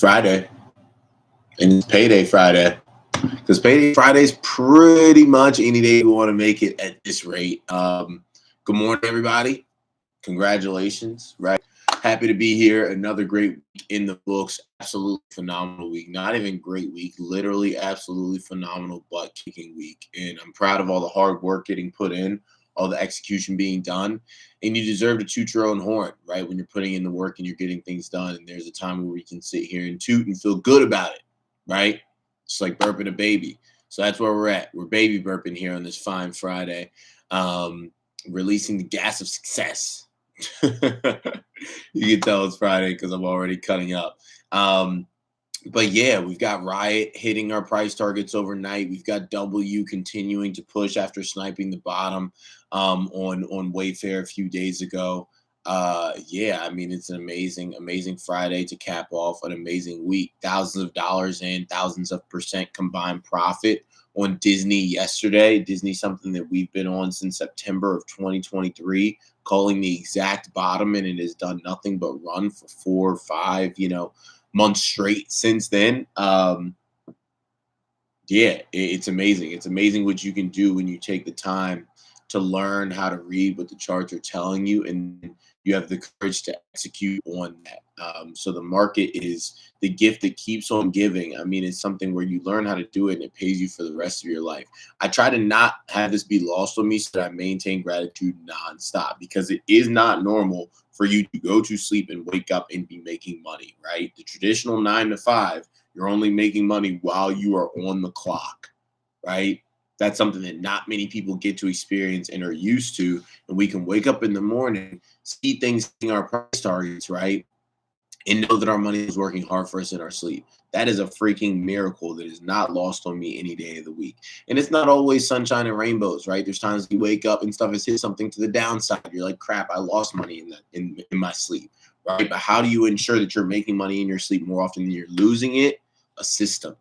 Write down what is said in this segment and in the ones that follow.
Friday, and it's payday Friday. Because payday Friday is pretty much any day we want to make it at this rate. Good morning, everybody. Congratulations, right? Happy to be here. Another great week in the books. Absolutely phenomenal week. Not even great week. Literally, absolutely phenomenal butt kicking week. And I'm proud of all the hard work getting put in, all the execution being done. And you deserve to toot your own horn, right? When you're putting in the work and you're getting things done. And there's a time where we can sit here and toot and feel good about it, right? It's like burping a baby. So that's where we're at. We're baby burping here on this fine Friday, releasing the gas of success. You can tell it's Friday because I'm already cutting up. But yeah, we've got RIOT hitting our price targets overnight. We've got W continuing to push after sniping the bottom on Wayfair a few days ago. Yeah, I mean, it's an amazing Friday to cap off an amazing week. Thousands of dollars and thousands of percent combined profit on Disney yesterday. Disney, something that we've been on since September of 2023, calling the exact bottom, and it has done nothing but run for 4 or 5, months straight since then. Yeah, it's amazing. It's amazing what you can do when you take the time to learn how to read what the charts are telling you, and you have the courage to execute on that. So the market is the gift that keeps on giving. I mean, it's something where you learn how to do it and it pays you for the rest of your life. I try to not have this be lost on me so that I maintain gratitude nonstop, because it is not normal for you to go to sleep and wake up and be making money, right? The traditional 9 to 5, you're only making money while you are on the clock, right? That's something that not many people get to experience and are used to. And we can wake up in the morning, see things in our price targets, right? And know that our money is working hard for us in our sleep. That is a freaking miracle that is not lost on me any day of the week. And it's not always sunshine and rainbows, right? There's times you wake up and stuff has hit something to the downside. You're like, crap, I lost money in my sleep, right? But how do you ensure that you're making money in your sleep more often than you're losing it? A system,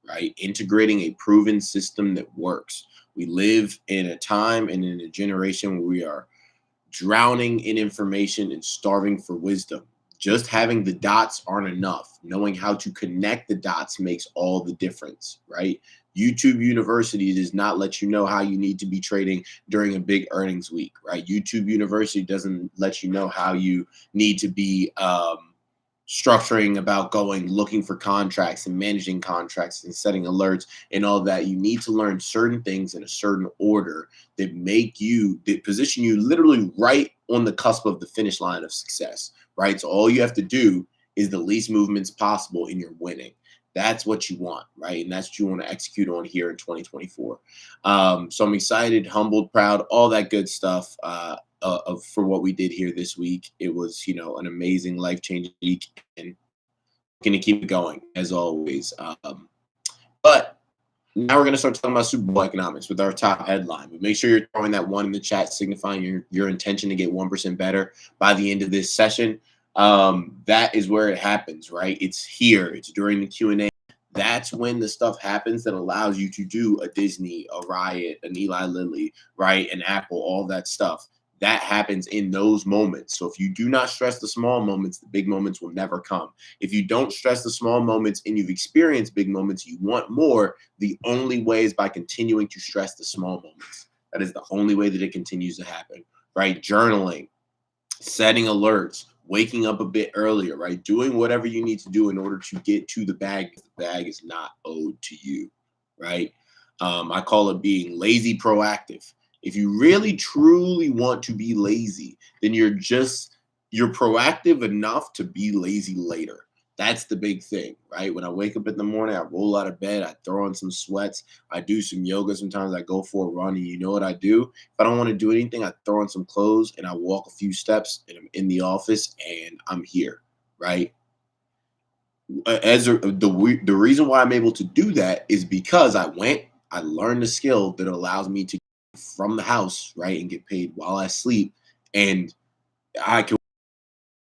right? Integrating a proven system that works. We live in a time and in a generation where we are drowning in information and starving for wisdom. Just having the dots aren't enough. Knowing how to connect the dots makes all the difference, right? YouTube University does not let you know how you need to be trading during a big earnings week, right? YouTube University doesn't let you know how you need to be structuring about looking for contracts and managing contracts and setting alerts and all that. You need to learn certain things in a certain order that position you literally right on the cusp of the finish line of success, right? So all you have to do is the least movements possible and you're winning. That's what you want, right? And that's what you want to execute on here in 2024. So I'm excited, humbled, proud, all that good stuff for what we did here this week. It was, an amazing, life-changing week, and going to keep it going as always. But now we're going to start talking about Super Bowl economics with our top headline. But make sure you're throwing that 1 in the chat, signifying your intention to get 1% better by the end of this session. That is where it happens, right? It's here. It's during the Q&A. That's when the stuff happens that allows you to do a Disney, a RIOT, an Eli Lilly, right? An Apple, all that stuff. That happens in those moments. So if you do not stress the small moments, the big moments will never come. If you don't stress the small moments and you've experienced big moments, you want more, the only way is by continuing to stress the small moments. That is the only way that it continues to happen, right? Journaling, setting alerts, waking up a bit earlier, right? Doing whatever you need to do in order to get to the bag. The bag is not owed to you, right? I call it being lazy proactive. If you really truly want to be lazy, then you're proactive enough to be lazy later. That's the big thing, right? When I wake up in the morning, I roll out of bed, I throw on some sweats, I do some yoga. Sometimes I go for a run, and you know what I do? If I don't want to do anything, I throw on some clothes and I walk a few steps and I'm in the office and I'm here, right? The reason why I'm able to do that is because I learned the skill that allows me to from the house, right, and get paid while I sleep, and I can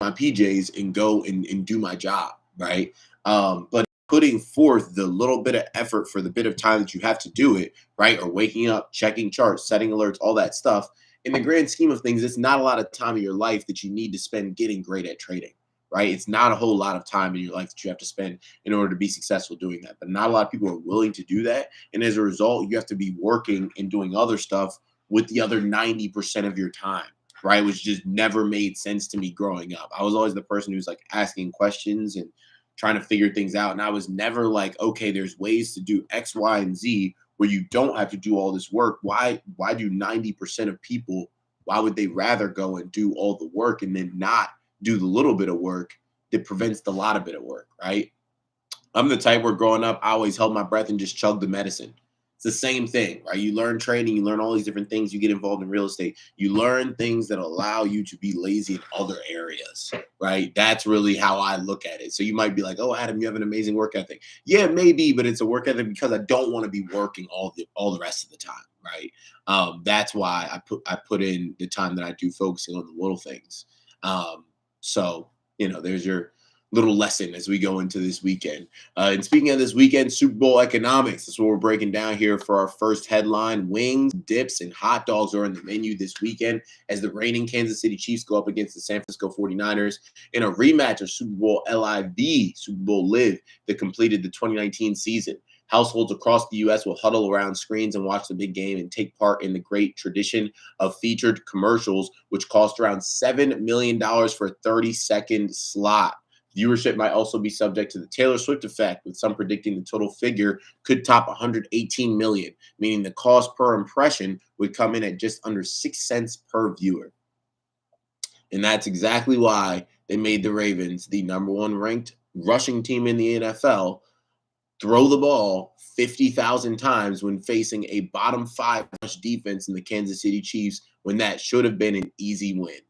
wear my PJs and go and do my job, right? But putting forth the little bit of effort for the bit of time that you have to do it, right, or waking up, checking charts, setting alerts, all that stuff, in the grand scheme of things, it's not a lot of time of your life that you need to spend getting great at trading, right? It's not a whole lot of time in your life that you have to spend in order to be successful doing that. But not a lot of people are willing to do that. And as a result, you have to be working and doing other stuff with the other 90% of your time, right? Which just never made sense to me growing up. I was always the person who's like asking questions and trying to figure things out. And I was never like, okay, there's ways to do X, Y, and Z where you don't have to do all this work. Why do 90% of people, why would they rather go and do all the work and then not do the little bit of work that prevents the lot of bit of work, right? I'm the type where growing up, I always held my breath and just chugged the medicine. It's the same thing, right? You learn trading, you learn all these different things, you get involved in real estate, you learn things that allow you to be lazy in other areas, right? That's really how I look at it. So you might be like, oh, Adam, you have an amazing work ethic. Yeah, maybe, but it's a work ethic because I don't want to be working all the rest of the time, right? That's why I put in the time that I do focusing on the little things. So, there's your little lesson as we go into this weekend. And speaking of this weekend, Super Bowl economics. That's what we're breaking down here for our first headline. Wings, dips, and hot dogs are on the menu this weekend as the reigning Kansas City Chiefs go up against the San Francisco 49ers in a rematch of Super Bowl LIV, Super Bowl Live, that completed the 2019 season. Households across the U.S. will huddle around screens and watch the big game and take part in the great tradition of featured commercials, which cost around $7 million for a 30-second slot. Viewership might also be subject to the Taylor Swift effect, with some predicting the total figure could top 118 million, meaning the cost per impression would come in at just under 6 cents per viewer. And that's exactly why they made the Ravens the number one ranked rushing team in the NFL throw the ball 50,000 times when facing a bottom five rush defense in the Kansas City Chiefs, when that should have been an easy win,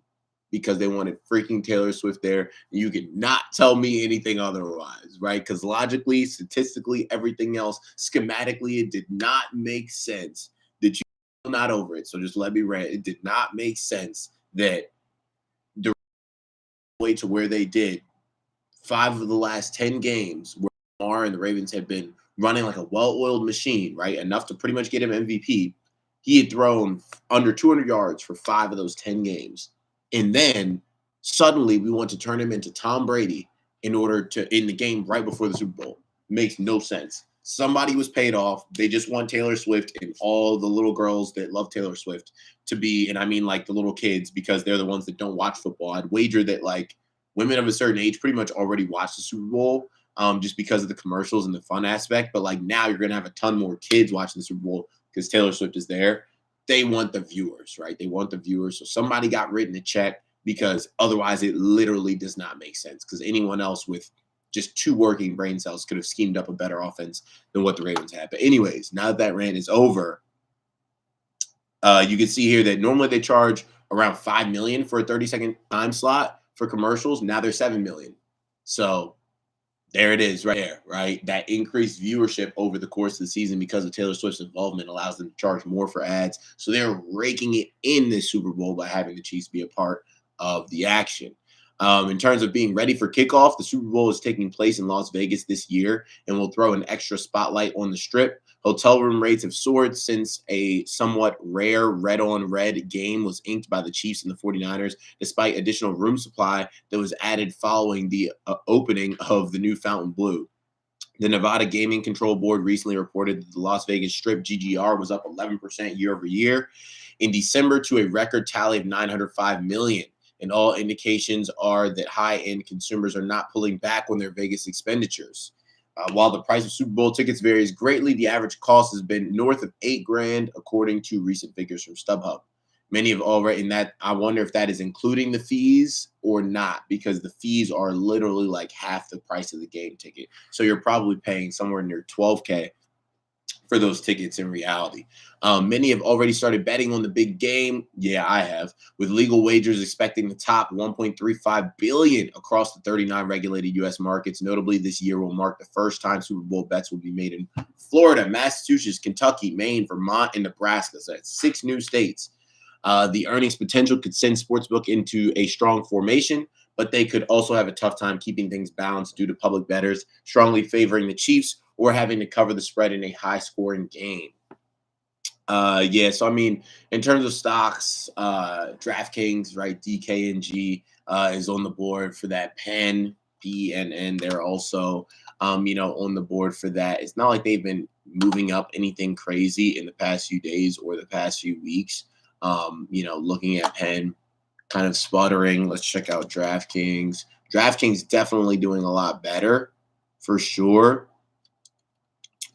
because they wanted freaking Taylor Swift there. You could not tell me anything otherwise, right? Because logically, statistically, everything else, schematically, it did not make sense that you are not over it. So just let me rant. It did not make sense that the way to where they did 5 of the last 10 games where Lamar and the Ravens had been running like a well-oiled machine, right? Enough to pretty much get him MVP. He had thrown under 200 yards for 5 of those 10 games. And then suddenly we want to turn him into Tom Brady in the game right before the Super Bowl. Makes no sense. Somebody was paid off. They just want Taylor Swift and all the little girls that love Taylor Swift to be, and I mean like the little kids, because they're the ones that don't watch football. I'd wager that like women of a certain age pretty much already watch the Super Bowl, just because of the commercials and the fun aspect. But like now you're going to have a ton more kids watching the Super Bowl because Taylor Swift is there. They want the viewers, right? They want the viewers. So somebody got written a check, because otherwise it literally does not make sense, because anyone else with just 2 working brain cells could have schemed up a better offense than what the Ravens had. But anyways, now that that rant is over, you can see here that normally they charge around $5 million for a 30-second time slot for commercials. Now they're $7 million. So there it is right there, right? That increased viewership over the course of the season because of Taylor Swift's involvement allows them to charge more for ads. So they're raking it in this Super Bowl by having the Chiefs be a part of the action. In terms of being ready for kickoff, the Super Bowl is taking place in Las Vegas this year and will throw an extra spotlight on the Strip. Hotel room rates have soared since a somewhat rare red-on-red game was inked by the Chiefs and the 49ers, despite additional room supply that was added following the opening of the new Fountain Blue. The Nevada Gaming Control Board recently reported that the Las Vegas Strip GGR was up 11% year over year in December to a record tally of 905 million. And all indications are that high-end consumers are not pulling back on their Vegas expenditures. While the price of Super Bowl tickets varies greatly, the average cost has been north of $8,000, according to recent figures from StubHub. Many have already, and that I wonder if that is including the fees or not, because the fees are literally like half the price of the game ticket. So you're probably paying somewhere near $12K for those tickets in reality. Many have already started betting on the big game. Yeah, I have, with legal wagers expecting the top 1.35 billion across the 39 regulated U.S. markets. Notably, this year will mark the first time Super Bowl bets will be made in Florida, Massachusetts, Kentucky, Maine, Vermont, and Nebraska. So that's 6 new states. The earnings potential could send sportsbook into a strong formation, but they could also have a tough time keeping things balanced due to public bettors strongly favoring the Chiefs or having to cover the spread in a high-scoring game. So I mean, in terms of stocks, DraftKings, right, DKNG, is on the board for that. PENN. They're also, on the board for that. It's not like they've been moving up anything crazy in the past few days or the past few weeks. Looking at Penn kind of sputtering. Let's check out DraftKings. DraftKings definitely doing a lot better for sure.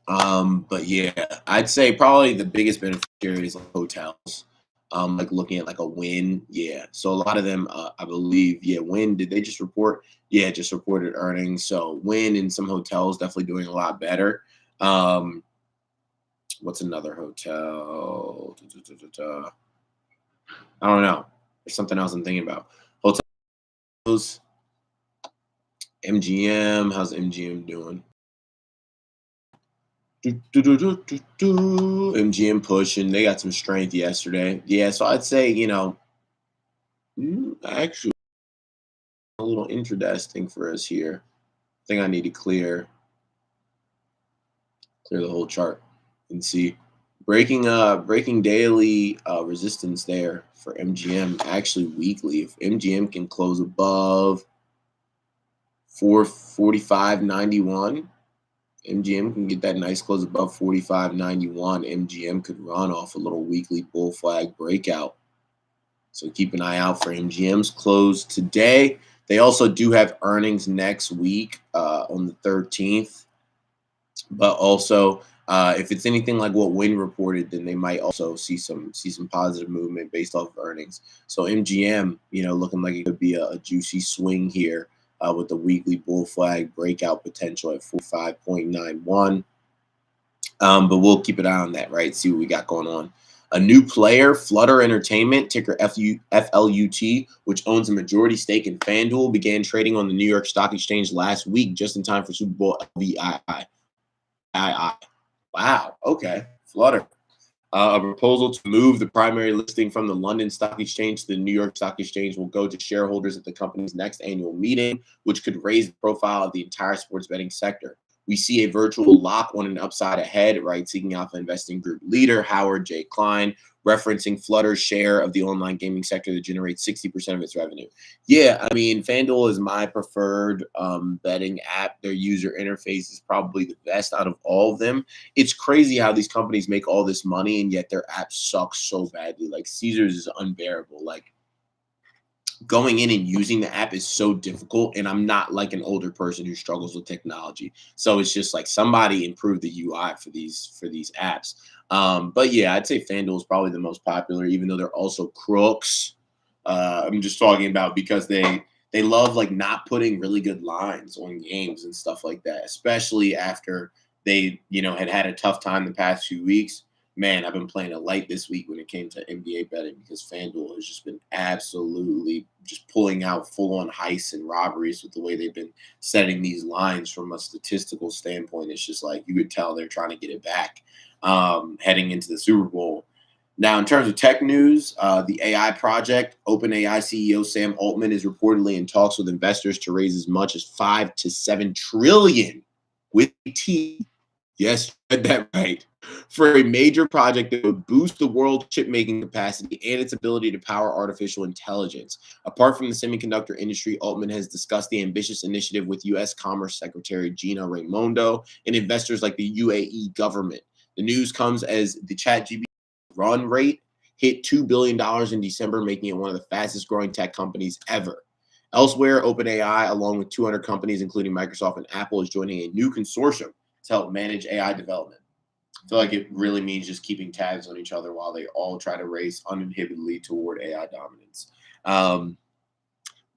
But yeah, I'd say probably the biggest beneficiary is like hotels. Like looking at like a Win, yeah. So a lot of them, I believe, yeah. Win, did they just report? Yeah, just reported earnings. So Win and some hotels definitely doing a lot better. What's another hotel? I don't know. There's something else I'm thinking about. Hotels, MGM. How's MGM doing? MGM pushing. They got some strength yesterday. Yeah, so I'd say, actually a little interesting for us here. I think I need to clear the whole chart and see breaking daily resistance there for MGM, actually weekly. If MGM can close above 445.91, MGM can get that nice close above 45.91. MGM could run off a little weekly bull flag breakout. So keep an eye out for MGM's close today. They also do have earnings next week on the 13th. But also, if it's anything like what Win reported, then they might also see some positive movement based off of earnings. So MGM, looking like it could be a juicy swing here with the weekly bull flag breakout potential at 45.91. But we'll keep an eye on that, right? See what we got going on. A new player, Flutter Entertainment, ticker FLUT, which owns a majority stake in FanDuel, began trading on the New York Stock Exchange last week, just in time for Super Bowl LVII. Wow. Okay. Flutter. A proposal to move the primary listing from the London Stock Exchange to the New York Stock Exchange will go to shareholders at the company's next annual meeting, which could raise the profile of the entire sports betting sector. We see a virtual lock on an upside ahead, right? Seeking Alpha Investing Group leader Howard J. Klein, referencing Flutter's share of the online gaming sector that generates 60% of its revenue. Yeah, I mean, FanDuel is my preferred betting app. Their user interface is probably the best out of all of them. It's crazy how these companies make all this money and yet their app sucks so badly. Like Caesars is unbearable. Like going in and using the app is so difficult, and I'm not like an older person who struggles with technology, so it's just like somebody improve the UI for these apps. But yeah, I'd say FanDuel is probably the most popular, even though they're also crooks. I'm just talking about because they love like not putting really good lines on games and stuff like that, especially after they had a tough time the past few weeks. Man, I've been playing it light this week when it came to NBA betting because FanDuel has just been absolutely just pulling out full-on heists and robberies with the way they've been setting these lines from a statistical standpoint. It's just like you could tell they're trying to get it back heading into the Super Bowl. Now, in terms of tech news, the AI project, OpenAI CEO Sam Altman is reportedly in talks with investors to raise as much as 5 to 7 trillion with T. Yes, you read that right. For a major project that would boost the world's chip-making capacity and its ability to power artificial intelligence. Apart from the semiconductor industry, Altman has discussed the ambitious initiative with U.S. Commerce Secretary Gina Raimondo and investors like the UAE government. The news comes as the ChatGPT run rate hit $2 billion in December, making it one of the fastest growing tech companies ever. Elsewhere, OpenAI, along with 200 companies, including Microsoft and Apple, is joining a new consortium to help manage AI development. I feel like it really means just keeping tabs on each other while they all try to race uninhibitedly toward AI dominance.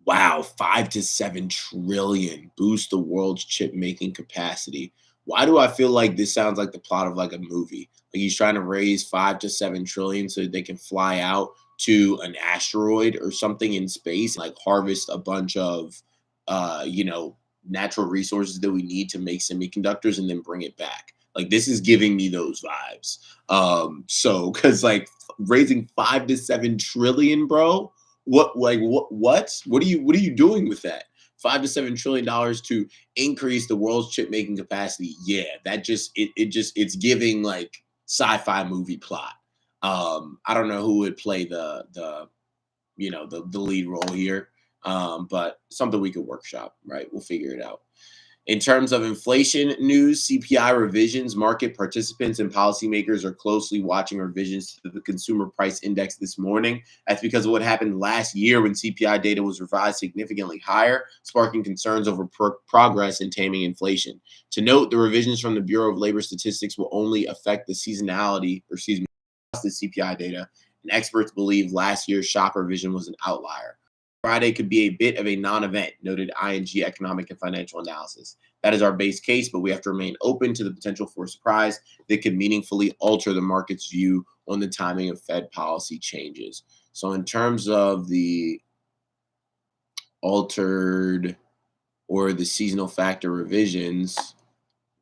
Wow, 5 to 7 trillion boost the world's chip making capacity. Why do I feel like this sounds like the plot of like a movie? Like he's trying to raise 5 to 7 trillion so that they can fly out to an asteroid or something in space, like harvest a bunch of, natural resources that we need to make semiconductors and then bring it back. Like this is giving me those vibes. So because like raising 5 to 7 trillion, bro, what are you doing with that? 5 to 7 trillion dollars to increase the world's chip making capacity. Yeah, that just it's giving like sci-fi movie plot. I don't know who would play the lead role here. but something we could workshop, right? We'll figure it out. In terms of inflation news, CPI revisions, market participants and policymakers are closely watching revisions to the consumer price index this morning. That's because of what happened last year when CPI data was revised significantly higher, sparking concerns over progress in taming inflation. To note, the revisions from the Bureau of Labor Statistics will only affect the seasonality, or excuse me, the CPI data, and experts believe last year's shock revision was an outlier. Friday could be a bit of a non-event, noted ING Economic and Financial Analysis. That is our base case, but we have to remain open to the potential for a surprise that could meaningfully alter the market's view on the timing of Fed policy changes. So in terms of the altered or the seasonal factor revisions,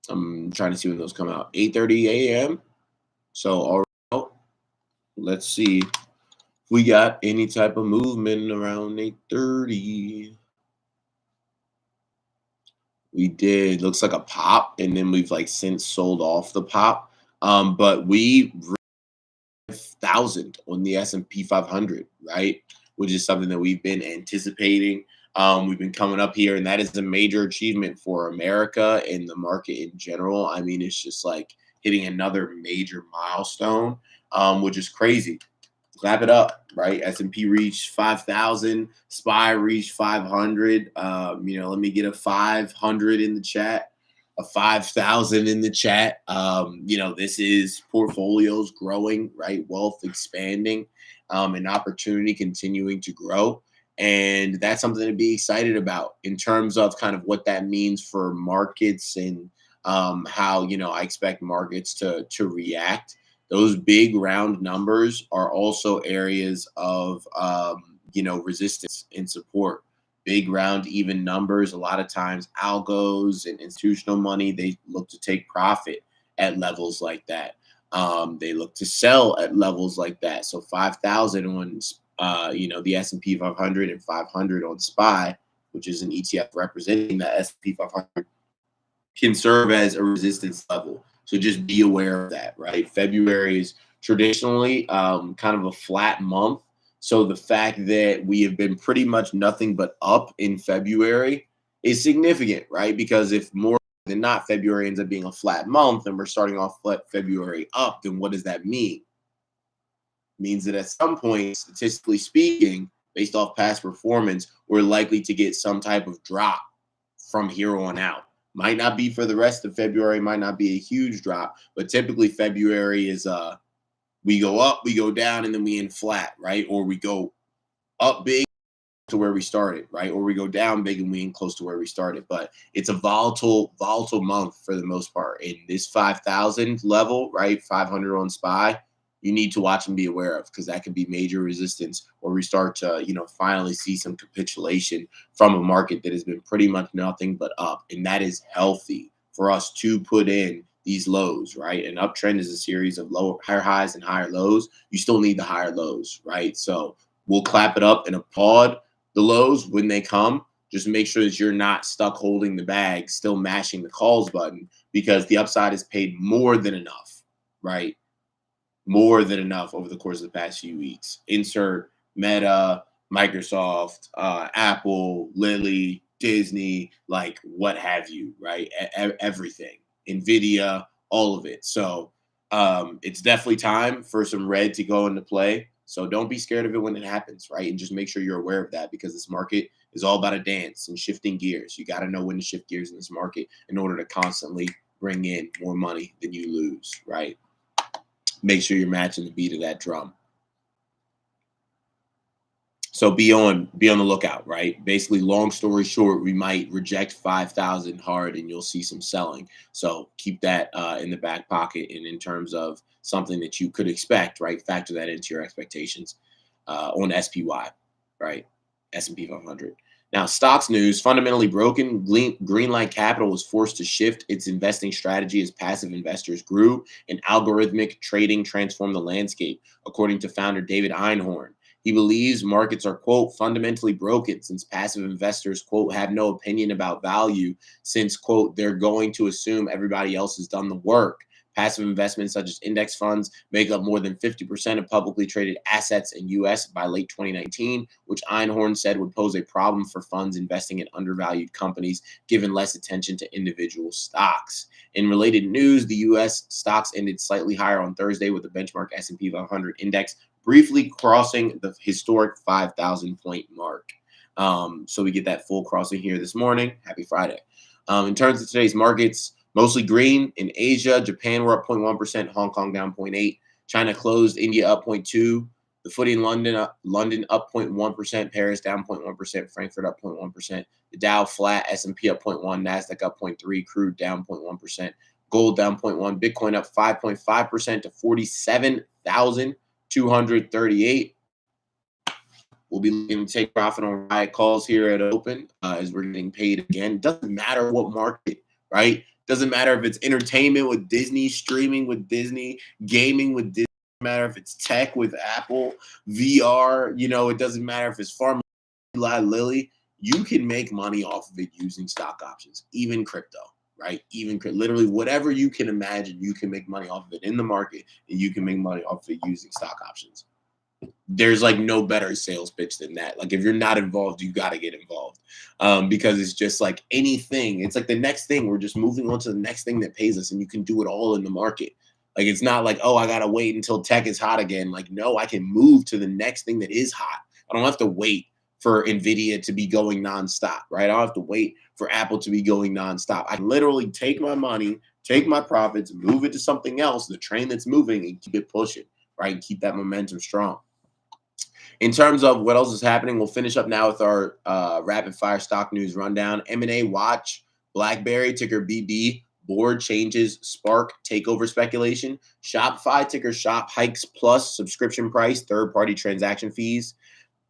I'm trying to see when those come out. 8:30 a.m. So all right, let's see if we got any type of movement around 8:30. We did. Looks like a pop, and then we've like since sold off the pop. But we 1,000 on the S&P 500, right? Which is something that we've been anticipating. We've been coming up here, and that is a major achievement for America and the market in general. I mean, it's just like hitting another major milestone, which is crazy. Clap it up, right? S&P reached 5,000, SPY reached 500. Let me get a 500 in the chat, a 5,000 in the chat. This is portfolios growing, right? Wealth expanding, and opportunity continuing to grow. And that's something to be excited about in terms of kind of what that means for markets and how, I expect markets to react. Those big round numbers are also areas of, resistance and support. Big round even numbers, a lot of times algos and institutional money, they look to take profit at levels like that. They look to sell at levels like that. So 5,000 on, the S&P 500 and 500 on SPY, which is an ETF representing the S&P 500, can serve as a resistance level. So just be aware of that, right? February is traditionally kind of a flat month. So the fact that we have been pretty much nothing but up in February is significant, right? Because if more than not February ends up being a flat month and we're starting off February up, then what does that mean? It means that at some point, statistically speaking, based off past performance, we're likely to get some type of drop from here on out. Might not be for the rest of February, might not be a huge drop, but typically February is we go up, we go down, and then we end flat, right? Or we go up big to where we started, right? Or we go down big and we end close to where we started. But it's a volatile month for the most part. In this 5,000 level, right? 500 on SPY, you need to watch and be aware of, because that could be major resistance, or we start to, finally see some capitulation from a market that has been pretty much nothing but up. And that is healthy for us to put in these lows, right? An uptrend is a series of higher highs and higher lows. You still need the higher lows, right? So we'll clap it up and applaud the lows when they come. Just make sure that you're not stuck holding the bag, still mashing the calls button, because the upside is paid more than enough, right? More than enough over the course of the past few weeks. Insert Meta, Microsoft, Apple, Lilly, Disney, like what have you, right? Everything, Nvidia, all of it. So it's definitely time for some red to go into play. So don't be scared of it when it happens, right? And just make sure you're aware of that, because this market is all about a dance and shifting gears. You got to know when to shift gears in this market in order to constantly bring in more money than you lose, right? Make sure you're matching the beat of that drum. So be on the lookout, right? Basically, long story short, we might reject 5,000 hard and you'll see some selling. So keep that in the back pocket, and in terms of something that you could expect, right? Factor that into your expectations on SPY, right? S&P 500. Now, stocks news, fundamentally broken. Greenlight Capital was forced to shift its investing strategy as passive investors grew and algorithmic trading transformed the landscape, according to founder David Einhorn. He believes markets are, quote, fundamentally broken since passive investors, quote, have no opinion about value since, quote, they're going to assume everybody else has done the work. Passive investments such as index funds make up more than 50% of publicly traded assets in U.S. by late 2019, which Einhorn said would pose a problem for funds investing in undervalued companies, given less attention to individual stocks. In related news, the U.S. stocks ended slightly higher on Thursday, with the benchmark S&P 500 index briefly crossing the historic 5,000-point mark. So we get that full crossing here this morning. Happy Friday. In terms of today's markets, mostly green. In Asia, Japan were up 0.1%, Hong Kong down 0.8%, China closed, India up 0.2%, the FTSE in London up 0.1%, Paris down 0.1%, Frankfurt up 0.1%, the Dow flat, S&P up 0.1%, Nasdaq up 0.3%, crude down 0.1%, gold down 0.1%, Bitcoin up 5.5% to 47,238. We'll be looking to take profit on Riot calls here at open as we're getting paid again. Doesn't matter what market, right? Doesn't matter if it's entertainment with Disney, streaming with Disney, gaming with Disney. Doesn't matter if it's tech with Apple, VR. It doesn't matter if it's Pharma, Lilly. You can make money off of it using stock options, even crypto, right? Literally whatever you can imagine, you can make money off of it in the market, and you can make money off of it using stock options. There's like no better sales pitch than that. Like if you're not involved, you got to get involved because it's just like anything. It's like the next thing. We're just moving on to the next thing that pays us, and you can do it all in the market. Like it's not like, oh, I got to wait until tech is hot again. Like, no, I can move to the next thing that is hot. I don't have to wait for NVIDIA to be going nonstop, right? I don't have to wait for Apple to be going nonstop. I can literally take my money, take my profits, move it to something else, the train that's moving, and keep it pushing, right? And keep that momentum strong. In terms of what else is happening, we'll finish up now with our rapid fire stock news rundown. M&A watch, BlackBerry, ticker BB, board changes, Spark, takeover speculation. Shopify, ticker Shop, hikes plus subscription price, third-party transaction fees.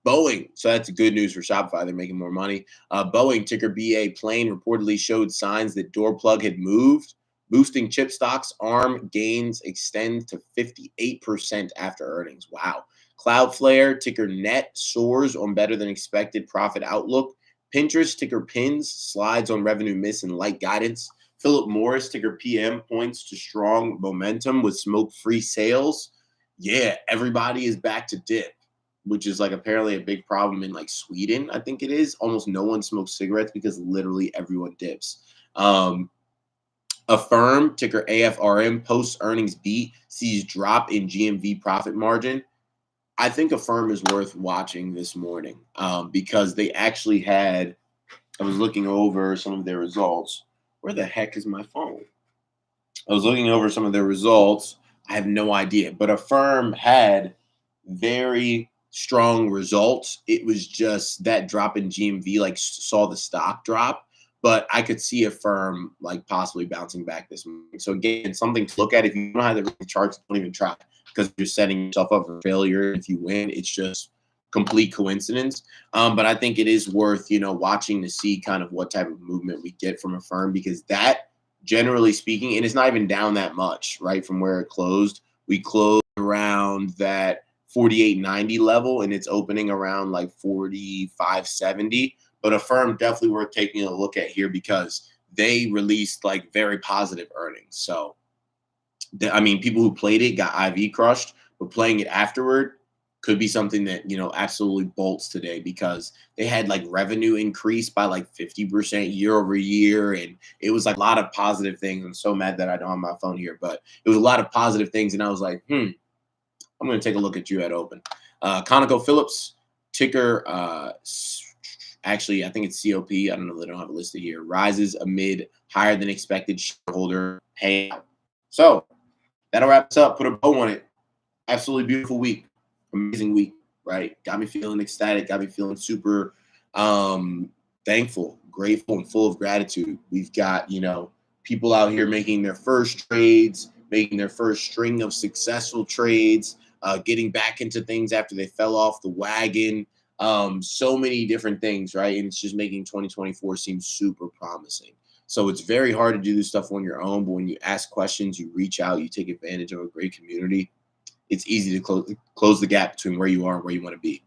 Boeing, so that's good news for Shopify. They're making more money. Boeing, ticker BA, plane reportedly showed signs that door plug had moved, boosting chip stocks. ARM gains extend to 58% after earnings. Wow. Cloudflare, ticker NET, soars on better than expected profit outlook. Pinterest, ticker PINS, slides on revenue miss and light guidance. Philip Morris, ticker PM, points to strong momentum with smoke-free sales. Yeah, everybody is back to dip, which is like apparently a big problem in like Sweden, I think it is. Almost no one smokes cigarettes because literally everyone dips. Affirm, ticker AFRM, post earnings beat, sees drop in GMV profit margin. I think Affirm is worth watching this morning because they actually had, I was looking over some of their results. Where the heck is my phone? I was looking over some of their results. I have no idea, but Affirm had very strong results. It was just that drop in GMV, like saw the stock drop, but I could see Affirm like possibly bouncing back this morning. So again, something to look at. If you don't have the charts, don't even try, because you're setting yourself up for failure. If you win, it's just complete coincidence. But I think it is worth, watching to see kind of what type of movement we get from Affirm, because that, generally speaking, and it's not even down that much, right, from where it closed. We closed around that 48.90 level, and it's opening around like 45.70. But Affirm definitely worth taking a look at here because they released like very positive earnings. So, people who played it got IV crushed, but playing it afterward could be something that, absolutely bolts today, because they had like revenue increase by like 50% year over year. And it was like a lot of positive things. I'm so mad that I don't have my phone here, but it was a lot of positive things. And I was like, I'm going to take a look at you at open. ConocoPhillips, ticker, actually, I think it's COP. I don't know. They don't have it listed here. Rises amid higher than expected shareholder payout. So that'll wrap us up. Put a bow on it. Absolutely beautiful week. Amazing week, right? Got me feeling ecstatic. Got me feeling super thankful, grateful, and full of gratitude. We've got, people out here making their first trades, making their first string of successful trades, getting back into things after they fell off the wagon. So many different things, right? And it's just making 2024 seem super promising. So it's very hard to do this stuff on your own, but when you ask questions, you reach out, you take advantage of a great community, it's easy to close the gap between where you are and where you want to be.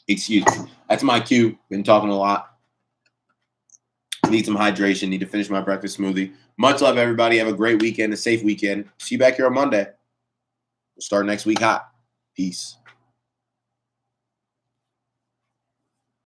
Excuse me. That's my cue. Been talking a lot. Need some hydration. Need to finish my breakfast smoothie. Much love, everybody. Have a great weekend, a safe weekend. See you back here on Monday. We'll start next week hot. Peace.